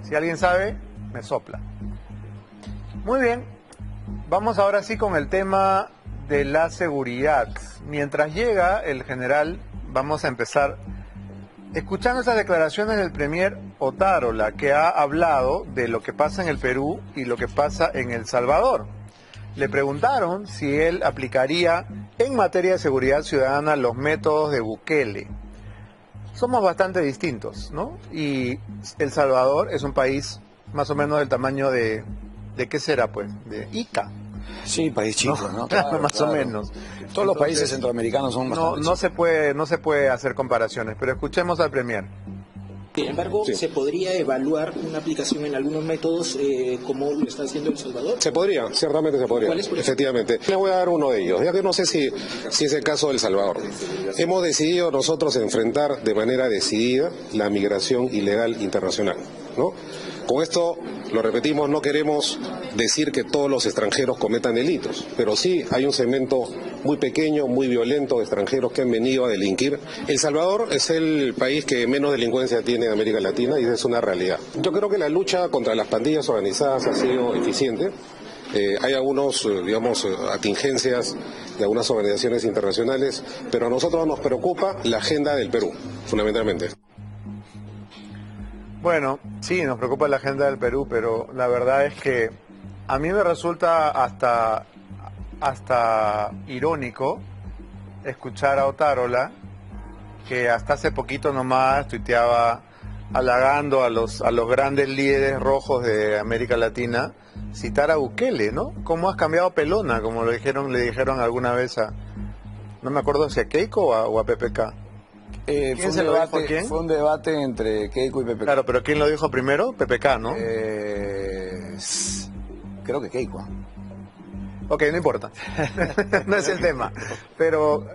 Si alguien sabe, me sopla. Muy bien, vamos ahora sí con el tema de la seguridad. Mientras llega el general, vamos a empezar escuchando esas declaraciones del premier Otárola, que ha hablado de lo que pasa en el Perú y lo que pasa en El Salvador. Le preguntaron si él aplicaría en materia de seguridad ciudadana los métodos de Bukele. Somos bastante distintos, ¿no? Y El Salvador es un país más o menos del tamaño de ¿qué será, pues? De Ica. Sí, país chico, ¿no? Claro, más o menos. Todos los países centroamericanos son bastante no se puede hacer comparaciones, pero escuchemos al premier. Sin embargo, sí, ¿se podría evaluar una aplicación en algunos métodos como lo está haciendo El Salvador? Se podría, ciertamente se podría. ¿Cuál es, efectivamente. Les voy a dar uno de ellos, ya que no sé si es el caso de El Salvador. Hemos decidido nosotros enfrentar de manera decidida la migración ilegal internacional, ¿no? Con esto, lo repetimos, no queremos decir que todos los extranjeros cometan delitos, pero sí hay un segmento muy pequeño, muy violento de extranjeros que han venido a delinquir. El Salvador es el país que menos delincuencia tiene en América Latina y esa es una realidad. Yo creo que la lucha contra las pandillas organizadas ha sido eficiente. Hay algunos, digamos, atingencias de algunas organizaciones internacionales, pero a nosotros nos preocupa la agenda del Perú, fundamentalmente. Bueno, sí, nos preocupa la agenda del Perú, pero la verdad es que a mí me resulta hasta irónico escuchar a Otárola, que hasta hace poquito nomás tuiteaba halagando a los grandes líderes rojos de América Latina, citar a Bukele, ¿no? ¿Cómo has cambiado pelona? Como le dijeron alguna vez no me acuerdo si a Keiko o a PPK. Fue un debate entre Keiko y PPK. Claro, pero ¿quién lo dijo primero? PPK, ¿no? Creo que Keiko. Ok, no importa. No es el tema. Pero,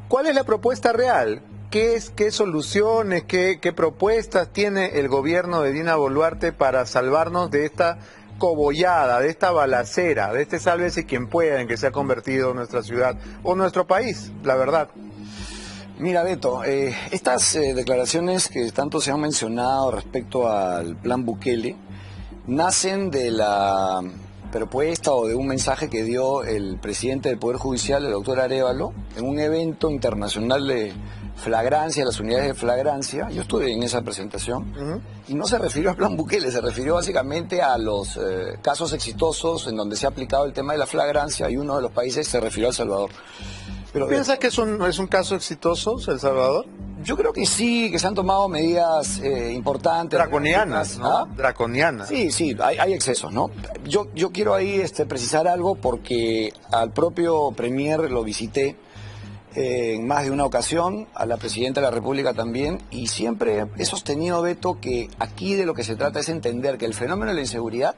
¿cuál es la propuesta real? ¿Qué soluciones, qué propuestas tiene el gobierno de Dina Boluarte para salvarnos de esta cobollada, de esta balacera, de este sálvese quien pueda en que se ha convertido nuestra ciudad o nuestro país, la verdad? Mira, Beto, estas declaraciones que tanto se han mencionado respecto al plan Bukele nacen de la propuesta o de un mensaje que dio el presidente del Poder Judicial, el doctor Arévalo, en un evento internacional de flagrancia, las unidades de flagrancia. Yo estuve en esa presentación y no se refirió al plan Bukele, se refirió básicamente a los casos exitosos en donde se ha aplicado el tema de la flagrancia y uno de los países se refirió a El Salvador. Pero, ¿piensas que es un caso exitoso, El Salvador? Yo creo que sí, que se han tomado medidas importantes. Draconianas, ¿no? ¿Ah? Draconianas. Sí, hay excesos, ¿no? Yo quiero ahí precisar algo porque al propio premier lo visité en más de una ocasión, a la Presidenta de la República también, y siempre he sostenido, Beto, que aquí de lo que se trata es entender que el fenómeno de la inseguridad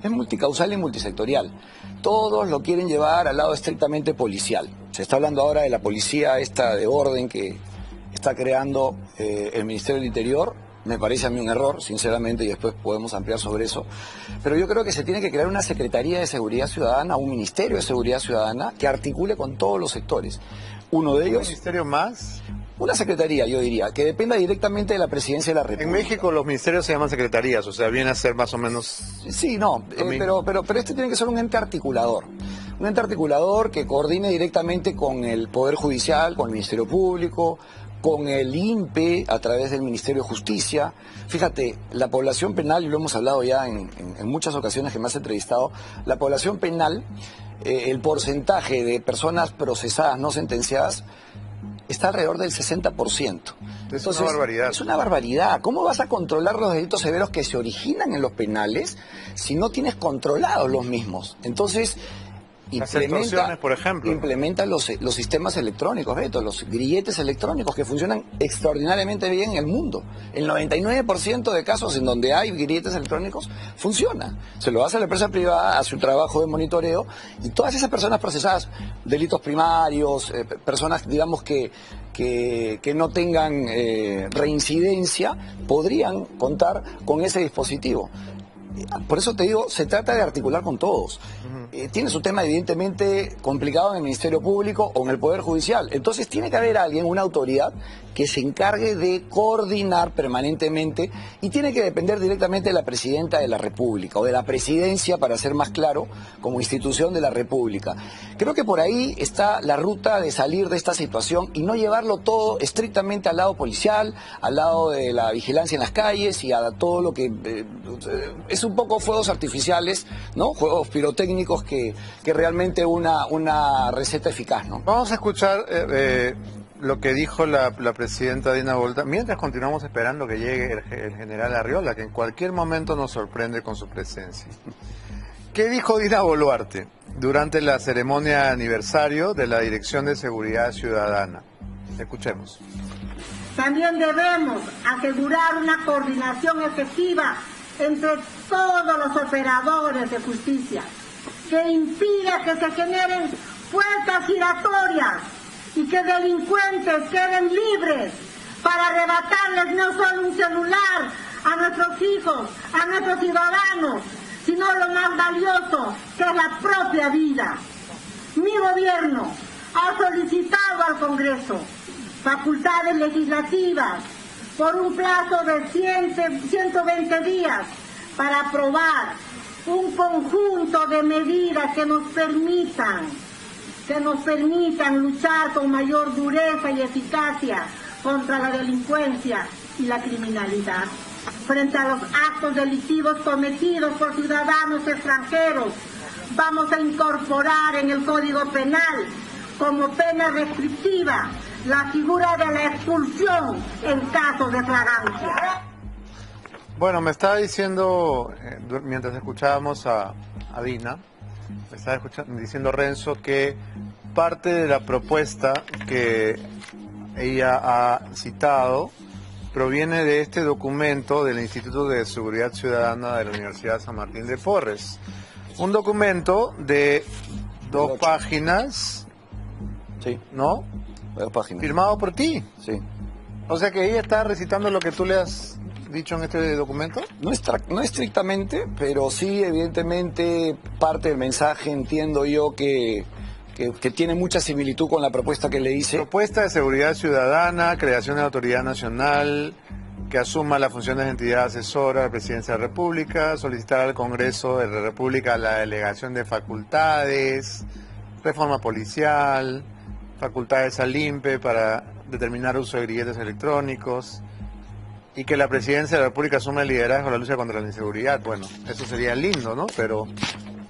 es multicausal y multisectorial. Todos lo quieren llevar al lado estrictamente policial. Se está hablando ahora de la policía esta de orden que está creando el Ministerio del Interior. Me parece a mí un error, sinceramente, y después podemos ampliar sobre eso. Pero yo creo que se tiene que crear una Secretaría de Seguridad Ciudadana, un Ministerio de Seguridad Ciudadana que articule con todos los sectores. Uno de ellos... ¿Un ministerio más? Una secretaría, yo diría, que dependa directamente de la Presidencia de la República. En México los ministerios se llaman secretarías, o sea, viene a ser más o menos... Sí, no, pero este tiene que ser un ente articulador. Un ente articulador que coordine directamente con el Poder Judicial, con el Ministerio Público, con el INPE a través del Ministerio de Justicia. Fíjate, la población penal, y lo hemos hablado ya en muchas ocasiones que me has entrevistado, la población penal, el porcentaje de personas procesadas no sentenciadas está alrededor del 60%. Es una barbaridad. Es una barbaridad. ¿Cómo vas a controlar los delitos severos que se originan en los penales si no tienes controlados los mismos? Entonces... por ejemplo, implementa los sistemas electrónicos, Beto, los grilletes electrónicos que funcionan extraordinariamente bien en el mundo. El 99% de casos en donde hay grilletes electrónicos funciona. Se lo hace a la empresa privada, hace un trabajo de monitoreo y todas esas personas procesadas, delitos primarios, personas, digamos, que no tengan reincidencia, podrían contar con ese dispositivo. Por eso te digo, se trata de articular con todos. Tiene su tema evidentemente complicado en el Ministerio Público o en el Poder Judicial. Entonces tiene que haber alguien, una autoridad, que se encargue de coordinar permanentemente, y tiene que depender directamente de la Presidenta de la República, o de la Presidencia, para ser más claro, como institución de la República. Creo que por ahí está la ruta de salir de esta situación y no llevarlo todo estrictamente al lado policial, al lado de la vigilancia en las calles y a todo lo que es un poco fuegos artificiales, ¿no? Juegos pirotécnicos que realmente una receta eficaz, ¿no? Vamos a escuchar lo que dijo la presidenta Dina Boluarte, mientras continuamos esperando que llegue el general Arriola, que en cualquier momento nos sorprende con su presencia. ¿Qué dijo Dina Boluarte durante la ceremonia de aniversario de la Dirección de Seguridad Ciudadana? Escuchemos. También debemos asegurar una coordinación efectiva entre todos los operadores de justicia, que impida que se generen puertas giratorias y que delincuentes queden libres para arrebatarles no solo un celular a nuestros hijos, a nuestros ciudadanos, sino lo más valioso, que es la propia vida. Mi gobierno ha solicitado al Congreso facultades legislativas por un plazo de 120 días para aprobar un conjunto de medidas que nos permitan luchar con mayor dureza y eficacia contra la delincuencia y la criminalidad. Frente a los actos delictivos cometidos por ciudadanos extranjeros, vamos a incorporar en el Código Penal como pena restrictiva la figura de la expulsión en caso de flagrancia. Bueno, me estaba diciendo, mientras escuchábamos a Dina, me estaba diciendo Renzo que parte de la propuesta que ella ha citado proviene de este documento del Instituto de Seguridad Ciudadana de la Universidad San Martín de Porres. Un documento de 2 páginas, sí, ¿no? 2 páginas. Firmado por ti. Sí. O sea que ella está recitando lo que tú le has dicho en este documento. No estrictamente, pero sí, evidentemente, parte del mensaje entiendo yo que tiene mucha similitud con la propuesta que le hice. Propuesta de seguridad ciudadana, creación de autoridad nacional que asuma las funciones de entidad asesora de la Presidencia de la República, solicitar al Congreso de la República la delegación de facultades, reforma policial, facultades al INPE para determinar uso de grilletes electrónicos, y que la Presidencia de la República asuma el liderazgo en la lucha contra la inseguridad. Bueno, eso sería lindo, ¿no? Pero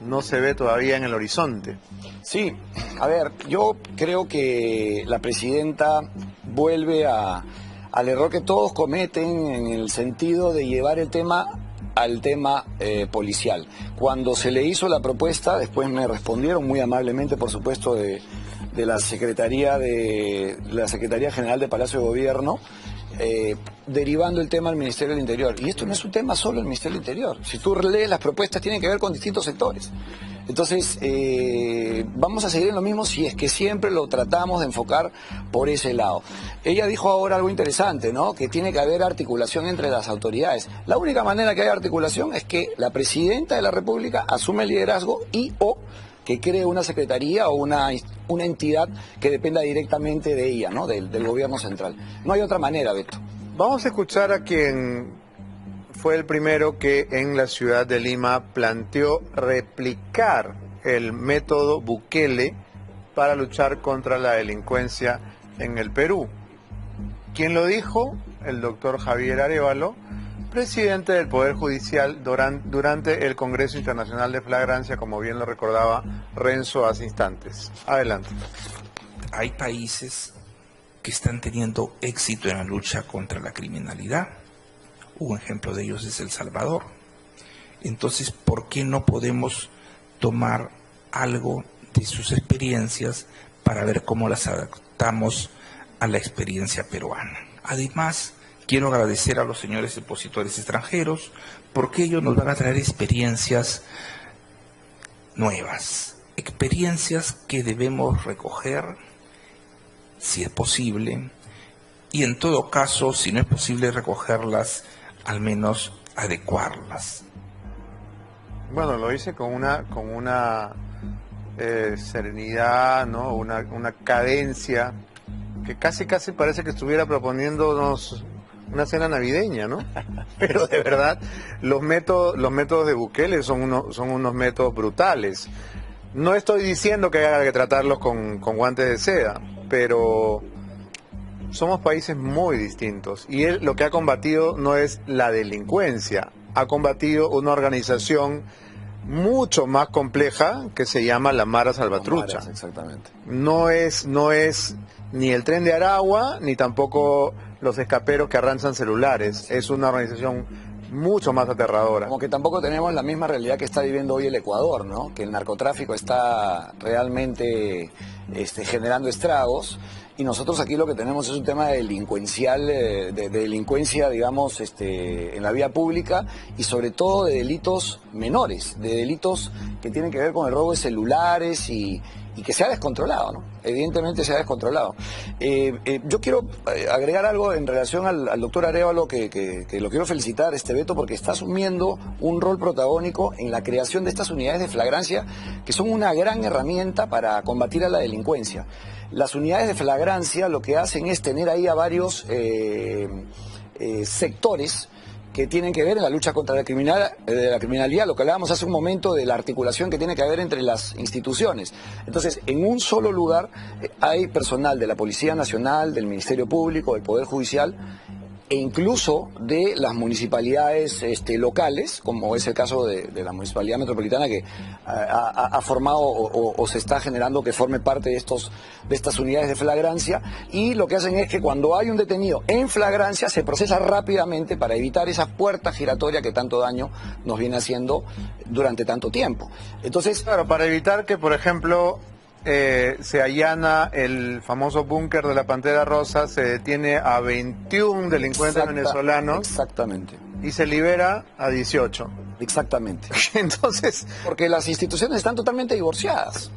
no se ve todavía en el horizonte. Sí, a ver, yo creo que la presidenta vuelve al error que todos cometen en el sentido de llevar el tema al tema policial. Cuando se le hizo la propuesta, después me respondieron muy amablemente, por supuesto, de la Secretaría General de Palacio de Gobierno, derivando el tema al Ministerio del Interior. Y esto no es un tema solo del Ministerio del Interior. Si tú lees las propuestas, tienen que ver con distintos sectores. Entonces, vamos a seguir en lo mismo si es que siempre lo tratamos de enfocar por ese lado. Ella dijo ahora algo interesante, ¿no? Que tiene que haber articulación entre las autoridades. La única manera que haya articulación es que la Presidenta de la República asume el liderazgo o que cree una secretaría o una entidad que dependa directamente de ella, ¿no? Del gobierno central. No hay otra manera, Beto. Vamos a escuchar a quien fue el primero que en la ciudad de Lima planteó replicar el método Bukele para luchar contra la delincuencia en el Perú. ¿Quién lo dijo? El doctor Javier Arévalo, presidente del Poder Judicial durante el Congreso Internacional de Flagrancia, como bien lo recordaba Renzo hace instantes. Adelante. Hay países que están teniendo éxito en la lucha contra la criminalidad. Un ejemplo de ellos es El Salvador. Entonces, ¿por qué no podemos tomar algo de sus experiencias para ver cómo las adaptamos a la experiencia peruana? Además, quiero agradecer a los señores expositores extranjeros porque ellos nos van a traer experiencias nuevas, experiencias que debemos recoger, si es posible, y en todo caso, si no es posible recogerlas, al menos adecuarlas. Bueno, lo hice con una serenidad, ¿no? Una cadencia que casi parece que estuviera proponiéndonos una cena navideña, ¿no? Pero de verdad, los métodos de Bukele son unos métodos brutales. No estoy diciendo que haya que tratarlos con guantes de seda, pero somos países muy distintos. Y él lo que ha combatido no es la delincuencia, ha combatido una organización mucho más compleja que se llama la Mara Salvatrucha. Maras, exactamente. No es ni el Tren de Aragua, ni tampoco los escaperos que arranchan celulares. Es una organización mucho más aterradora. Como que tampoco tenemos la misma realidad que está viviendo hoy el Ecuador, ¿no? Que el narcotráfico está realmente generando estragos, y nosotros aquí lo que tenemos es un tema delincuencial, de delincuencia, digamos, en la vía pública, y sobre todo de delitos menores, de delitos que tienen que ver con el robo de celulares y que se ha descontrolado, ¿no? Evidentemente se ha descontrolado. Yo quiero agregar algo en relación al doctor Arévalo, que lo quiero felicitar, Beto, porque está asumiendo un rol protagónico en la creación de estas unidades de flagrancia, que son una gran herramienta para combatir a la delincuencia. Las unidades de flagrancia lo que hacen es tener ahí a varios sectores que tienen que ver en la lucha contra la criminalidad, lo que hablábamos hace un momento de la articulación que tiene que haber entre las instituciones. Entonces, en un solo lugar hay personal de la Policía Nacional, del Ministerio Público, del Poder Judicial, e incluso de las municipalidades locales, como es el caso de la Municipalidad Metropolitana, que ha formado o se está generando que forme parte de estas unidades de flagrancia, y lo que hacen es que cuando hay un detenido en flagrancia se procesa rápidamente para evitar esa puerta giratoria que tanto daño nos viene haciendo durante tanto tiempo. Entonces, claro, para evitar que, por ejemplo, se allana el famoso búnker de la Pantera Rosa, se detiene a 21 delincuentes venezolanos. Exactamente. Y se libera a 18. Exactamente. Entonces, porque las instituciones están totalmente divorciadas.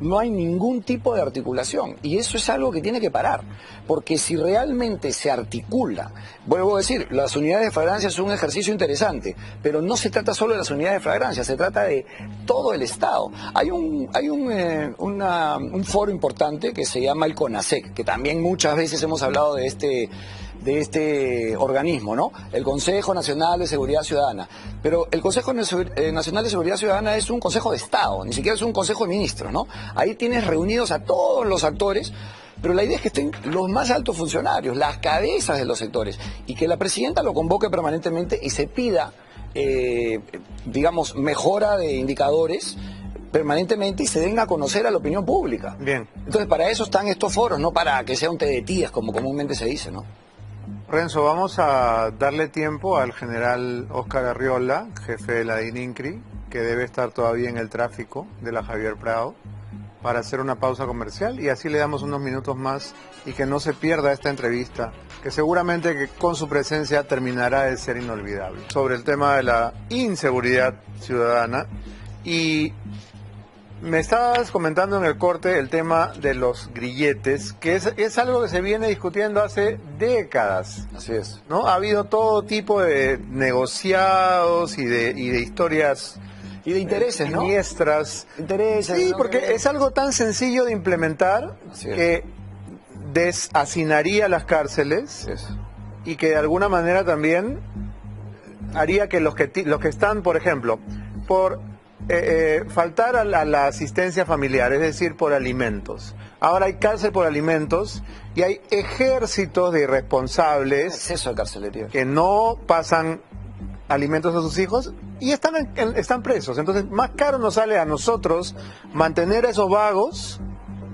No hay ningún tipo de articulación, y eso es algo que tiene que parar, porque si realmente se articula, vuelvo a decir, las unidades de flagrancia son un ejercicio interesante, pero no se trata solo de las unidades de flagrancia, se trata de todo el Estado. Hay un foro importante que se llama el CONASEC, que también muchas veces hemos hablado de este organismo, ¿no? El Consejo Nacional de Seguridad Ciudadana. Pero el Consejo Nacional de Seguridad Ciudadana es un consejo de Estado, ni siquiera es un consejo de ministros, ¿no? Ahí tienes reunidos a todos los actores, pero la idea es que estén los más altos funcionarios, las cabezas de los sectores, y que la presidenta lo convoque permanentemente y se pida, digamos, mejora de indicadores permanentemente, y se den a conocer a la opinión pública. Bien. Entonces, para eso están estos foros, no para que sea un té de tías, como comúnmente se dice, ¿no? Renzo, vamos a darle tiempo al general Óscar Arriola, jefe de la DININCRI, que debe estar todavía en el tráfico de la Javier Prado, para hacer una pausa comercial, y así le damos unos minutos más y que no se pierda esta entrevista, que seguramente que con su presencia terminará de ser inolvidable. Sobre el tema de la inseguridad ciudadana, y me estabas comentando en el corte el tema de los grilletes, que es algo que se viene discutiendo hace décadas. Así es. ¿No? Ha habido todo tipo de negociados y de historias y de intereses, ¿no? Siniestras. Intereses. Sí, ¿no? porque es algo tan sencillo de implementar que deshacinaría las cárceles y que de alguna manera también haría que los que están, por ejemplo, por faltar a la asistencia familiar, es decir, por alimentos. Ahora hay cárcel por alimentos y hay ejércitos de irresponsables exceso de carcelería que no pasan alimentos a sus hijos y están presos. Entonces, más caro nos sale a nosotros mantener a esos vagos,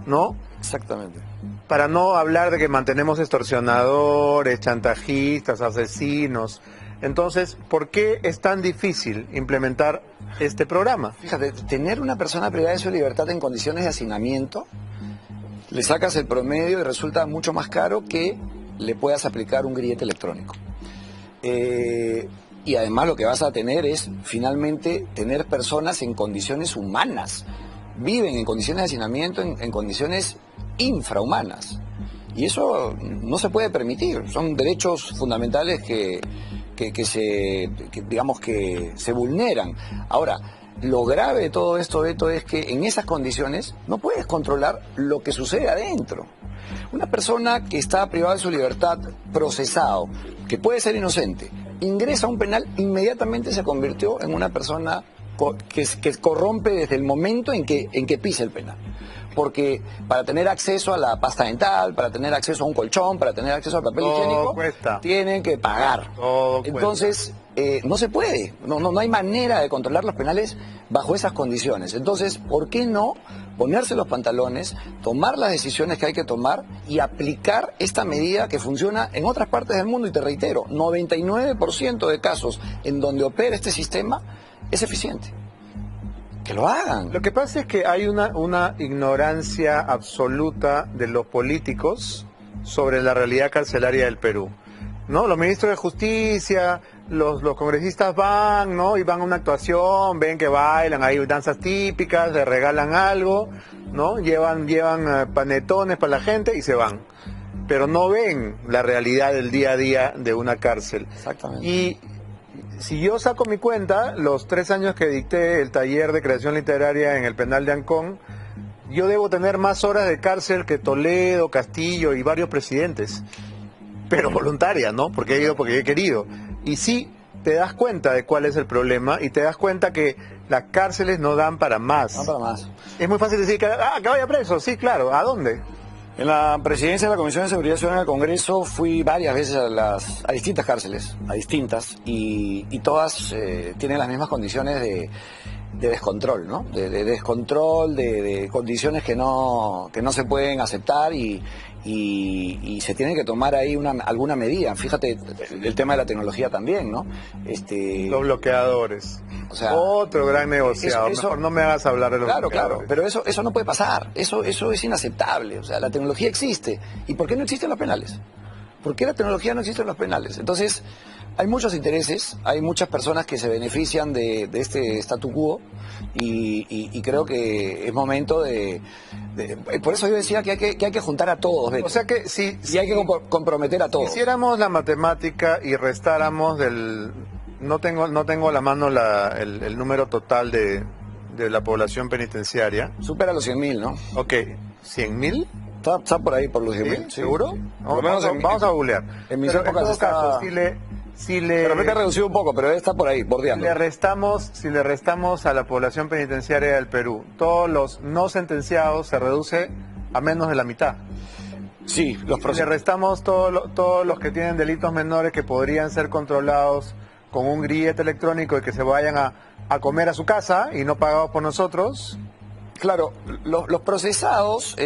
¿no? Exactamente. Para no hablar de que mantenemos extorsionadores, chantajistas, asesinos. Entonces, ¿por qué es tan difícil implementar este programa? Fíjate, tener una persona privada de su libertad en condiciones de hacinamiento, le sacas el promedio y resulta mucho más caro que le puedas aplicar un grillete electrónico. Y además lo que vas a tener es, finalmente, tener personas en condiciones humanas. Viven en condiciones de hacinamiento, en condiciones infrahumanas. Y eso no se puede permitir. Son derechos fundamentales que se vulneran. Ahora, lo grave de todo esto, Beto, es que en esas condiciones no puedes controlar lo que sucede adentro. Una persona que está privada de su libertad, procesado, que puede ser inocente, ingresa a un penal, inmediatamente se convirtió en una persona que corrompe desde el momento en que pisa el penal. Porque para tener acceso a la pasta dental, para tener acceso a un colchón, para tener acceso al papel higiénico, tienen que pagar. Entonces, no se puede, no hay manera de controlar los penales bajo esas condiciones. Entonces, ¿por qué no ponerse los pantalones, tomar las decisiones que hay que tomar y aplicar esta medida que funciona en otras partes del mundo? Y te reitero, 99% de casos en donde opera este sistema es eficiente. Que lo hagan. Lo que pasa es que hay una ignorancia absoluta de los políticos sobre la realidad carcelaria del Perú, ¿no? Los ministros de Justicia, los congresistas van, ¿no? Y van a una actuación, ven que bailan, hay danzas típicas, le regalan algo, ¿no? Llevan panetones para la gente y se van. Pero no ven la realidad del día a día de una cárcel. Exactamente. Y si yo saco mi cuenta, los 3 años que dicté el taller de creación literaria en el penal de Ancón, yo debo tener más horas de cárcel que Toledo, Castillo y varios presidentes. Pero voluntaria, ¿no? Porque he ido porque he querido. Y sí, te das cuenta de cuál es el problema y te das cuenta que las cárceles no dan para más. No para más. Es muy fácil decir que vaya preso. Sí, claro. ¿A dónde? En la presidencia de la Comisión de Seguridad Ciudadana del Congreso fui varias veces a distintas cárceles, y todas tienen las mismas condiciones de descontrol, ¿no? De descontrol, de condiciones que no se pueden aceptar y se tiene que tomar ahí alguna medida. Fíjate, el tema de la tecnología también, ¿no? Los bloqueadores. O sea, otro gran negociado. Mejor no me hagas hablar de los bloqueadores. Claro, pero eso no puede pasar. Eso es inaceptable. O sea, la tecnología existe. ¿Y por qué no existen los penales? ¿Por qué la tecnología no existe en los penales? Entonces, hay muchos intereses, hay muchas personas que se benefician de este statu quo y creo que es momento de por eso yo decía que hay que juntar a todos, Beto. O sea que y hay que comprometer a todos. Si hiciéramos la matemática y restáramos no tengo a la mano el número total de la población penitenciaria. Supera los 100.000, ¿no? Ok, ¿100.000? Está por ahí por los 100.000. ¿Sí? ¿Seguro? Vamos a googlear. En mis épocas caso, pero me ha reducido un poco, pero está por ahí, bordeando. Si le restamos a la población penitenciaria del Perú, todos los no sentenciados se reduce a menos de la mitad. Sí, si le restamos todos los que tienen delitos menores que podrían ser controlados con un grillete electrónico y que se vayan a comer a su casa y no pagados por nosotros. Claro, los procesados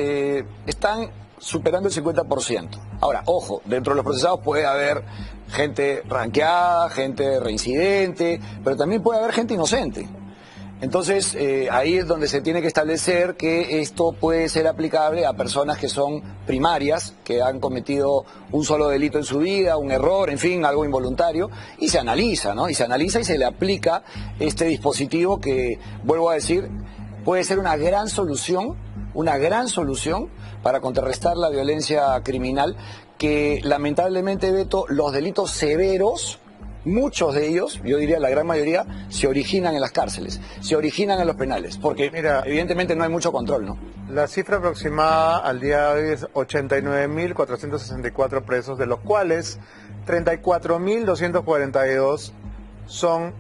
están superando el 50%. Ahora, ojo, dentro de los procesados puede haber gente ranqueada, gente reincidente, pero también puede haber gente inocente. Entonces, ahí es donde se tiene que establecer que esto puede ser aplicable a personas que son primarias, que han cometido un solo delito en su vida, un error, en fin, algo involuntario, y se analiza, ¿no? Y se analiza y se le aplica este dispositivo que, vuelvo a decir, puede ser una gran solución para contrarrestar la violencia criminal que lamentablemente, Beto, los delitos severos, muchos de ellos, yo diría la gran mayoría, se originan en las cárceles, se originan en los penales, porque evidentemente no hay mucho control, ¿no? La cifra aproximada al día de hoy es 89.464 presos, de los cuales 34.242 son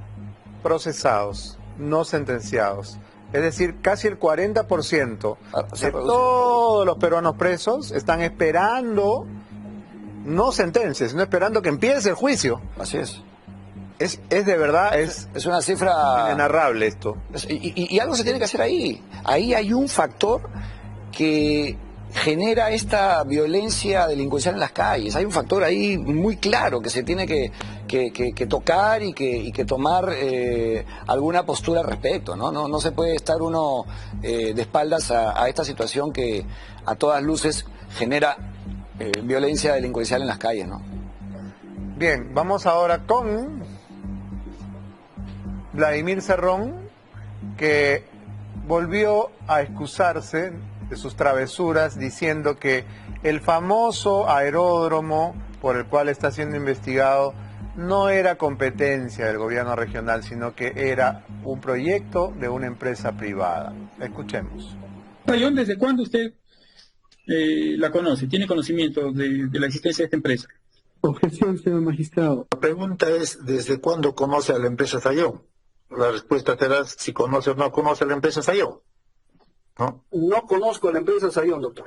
procesados, no sentenciados. Es decir, casi el 40% de todos los peruanos presos están esperando, no sentencias, sino esperando que empiece el juicio. Así es. Es de verdad, es una cifra inenarrable esto. Y algo se tiene que hacer ahí. Ahí hay un factor que genera esta violencia delincuencial en las calles. Hay un factor ahí muy claro que se tiene que tocar y que tomar alguna postura al respecto, ¿no? No se puede estar uno de espaldas a esta situación que a todas luces genera violencia delincuencial en las calles, ¿no? Bien, vamos ahora con Vladimir Cerrón, que volvió a excusarse de sus travesuras diciendo que el famoso aeródromo por el cual está siendo investigado no era competencia del gobierno regional, sino que era un proyecto de una empresa privada. Escuchemos. Sayón, ¿desde cuándo usted la conoce? ¿Tiene conocimiento de la existencia de esta empresa? Objeción, señor magistrado. La pregunta es, ¿desde cuándo conoce a la empresa Sayón? La respuesta será si conoce o no conoce a la empresa Sayón. No conozco a la empresa Sayón, doctor.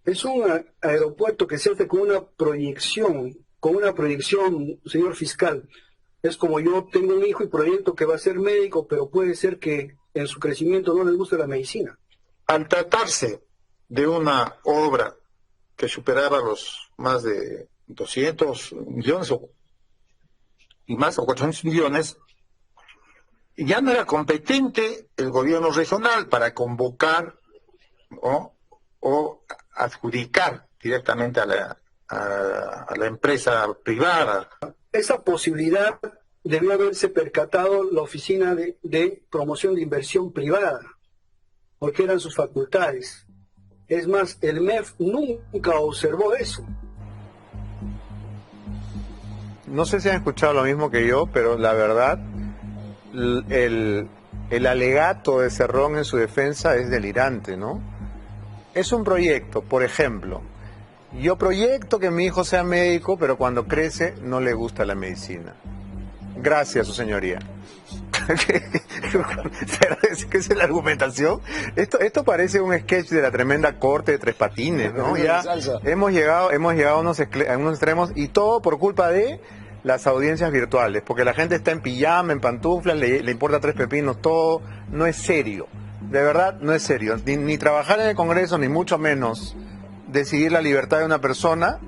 Es un aeropuerto que se hace con una proyección, señor fiscal. Es como yo tengo un hijo y proyecto que va a ser médico, pero puede ser que en su crecimiento no les guste la medicina. Al tratarse de una obra que superaba los más de 200 millones y más, o 400 millones, ya no era competente el gobierno regional para convocar o adjudicar directamente a la empresa privada. Esa posibilidad debió haberse percatado la Oficina de Promoción de Inversión Privada, porque eran sus facultades. Es más, el MEF nunca observó eso. No sé si han escuchado lo mismo que yo, pero la verdad, el alegato de Cerrón en su defensa es delirante, ¿no? Es un proyecto, por ejemplo, yo proyecto que mi hijo sea médico, pero cuando crece no le gusta la medicina. Gracias, su señoría. ¿Qué es la argumentación? Esto parece un sketch de la tremenda corte de Tres Patines, ¿no? Ya hemos llegado a unos extremos, y todo por culpa de las audiencias virtuales, porque la gente está en pijama, en pantuflas, le importa tres pepinos, todo no es serio. De verdad, no es serio. Ni trabajar en el Congreso, ni mucho menos decidir la libertad de una persona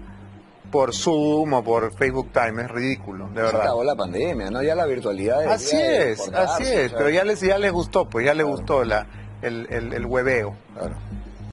por Zoom o por Facebook Time, es ridículo, de verdad. Acabó la pandemia, ¿no? Ya la virtualidad así es, pero ya les gustó, pues ya les gustó el hueveo. Claro.